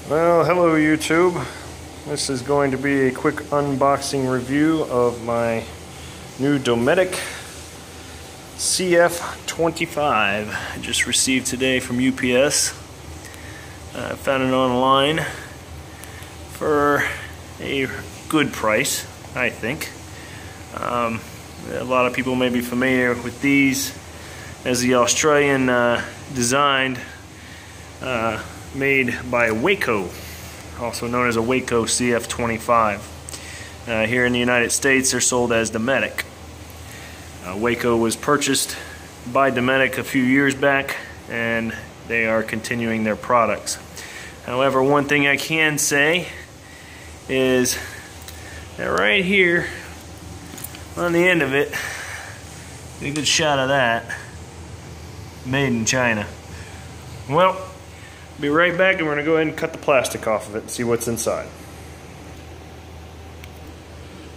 Well, hello YouTube. This is going to be a quick unboxing review of my new Dometic CF-25 I just received today from UPS. I found it online for a good price, I think. A lot of people may be familiar with these as the Australian designed made by Waeco, also known as a Waeco CF-25. Here in the United States, they're sold as Dometic. Waeco was purchased by Dometic a few years back, and they are continuing their products. However, one thing I can say is that right here on the end of it, get a good shot of that, made in China. Well, be right back, and we're going to go ahead and cut the plastic off of it and see what's inside.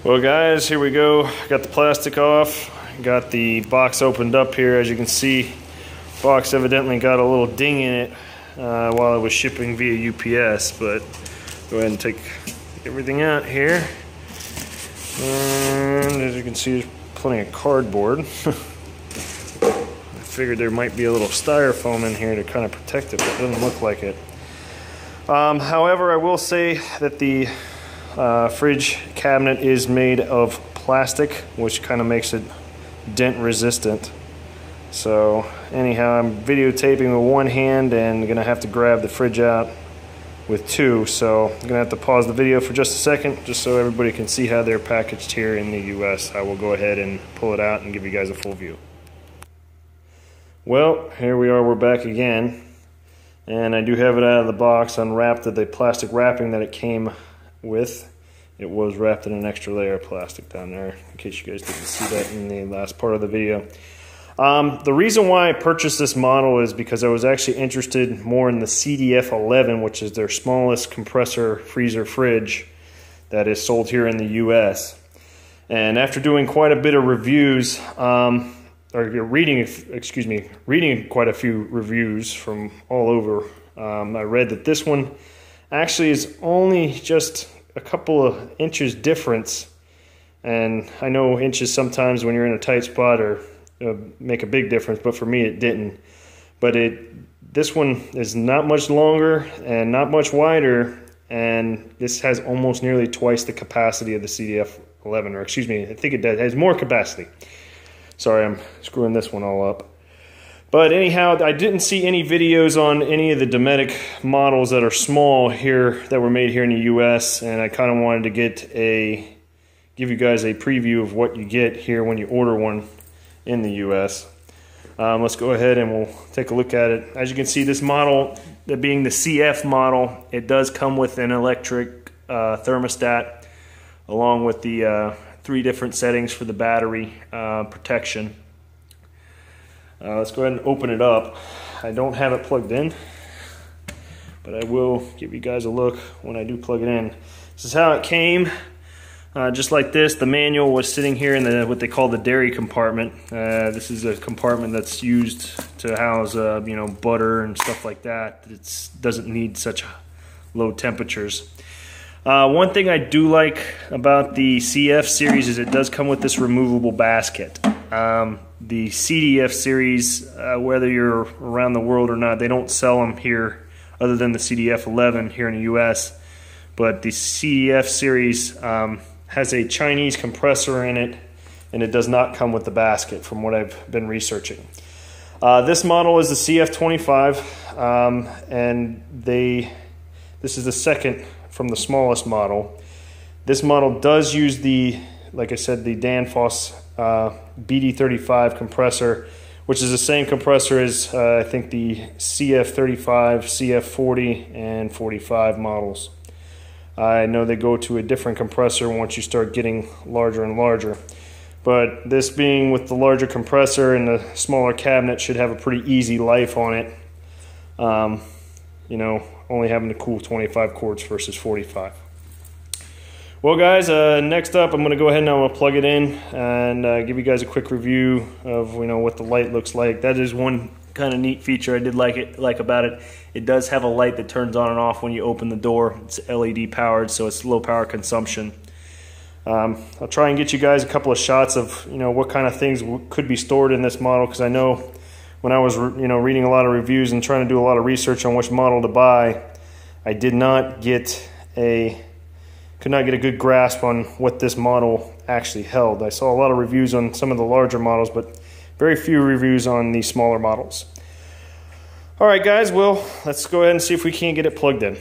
Well guys, here we go. Got the plastic off. Got the box opened up here. As you can see, box evidently got a little ding in it while it was shipping via UPS, but go ahead and take everything out here. And as you can see, there's plenty of cardboard. Figured there might be a little styrofoam in here to kind of protect it, but it doesn't look like it. However, I will say that the fridge cabinet is made of plastic, which kind of makes it dent resistant. So anyhow, I'm videotaping with one hand and gonna have to grab the fridge out with two, so I'm gonna have to pause the video for just a second just so everybody can see how they're packaged here in the US. I will go ahead and pull it out and give you guys a full view. Well, here we are, we're back again, and I do have it out of the box, unwrapped of the plastic wrapping that it came with. It was wrapped in an extra layer of plastic down there, in case you guys didn't see that in the last part of the video. The reason why I purchased this model is because I was actually interested more in the CDF-11, which is their smallest compressor freezer fridge that is sold here in the US. And after doing quite a bit of reviews, reading quite a few reviews from all over, I read that this one actually is only just a couple of inches difference, and I know inches sometimes when you're in a tight spot or make a big difference, but for me it didn't. But this one is not much longer and not much wider, and this has almost nearly twice the capacity of the CDF-11, or excuse me, I think it has more capacity. Sorry, I'm screwing this one all up. But anyhow, I didn't see any videos on any of the Dometic models that are small here, that were made here in the US, and I kind of wanted to give you guys a preview of what you get here when you order one in the US. Let's go ahead and we'll take a look at it. As you can see, this model, that being the CF model, it does come with an electric thermostat, along with the 3 different settings for the battery protection. Let's go ahead and open it up. I don't have it plugged in, but I will give you guys a look when I do plug it in. This is how it came. Just like this, the manual was sitting here in what they call the dairy compartment. This is a compartment that's used to house butter and stuff like that. It doesn't need such low temperatures. One thing I do like about the CF series is it does come with this removable basket. The CDF series, whether you're around the world or not, they don't sell them here other than the CDF-11 here in the US. But the CDF series has a Chinese compressor in it, and it does not come with the basket from what I've been researching. This model is the CF-25, and this is the second from the smallest model. This model does use like I said, the Danfoss BD35 compressor, which is the same compressor as I think the CF-35, CF-40, and 45 models. I know they go to a different compressor once you start getting larger and larger. But this being with the larger compressor and the smaller cabinet should have a pretty easy life on it. Only having to cool 25 quarts versus 45. Well guys, next up I'm going to go ahead and I'm going to plug it in and give you guys a quick review of what the light looks like. That is one kind of neat feature I did like about it. It does have a light that turns on and off when you open the door. It's LED powered, so it's low power consumption. I'll try and get you guys a couple of shots of what kind of things could be stored in this model, because I know when I was reading a lot of reviews and trying to do a lot of research on which model to buy, I could not get a good grasp on what this model actually held. I saw a lot of reviews on some of the larger models, but very few reviews on the smaller models. All right, guys, well, let's go ahead and see if we can't get it plugged in.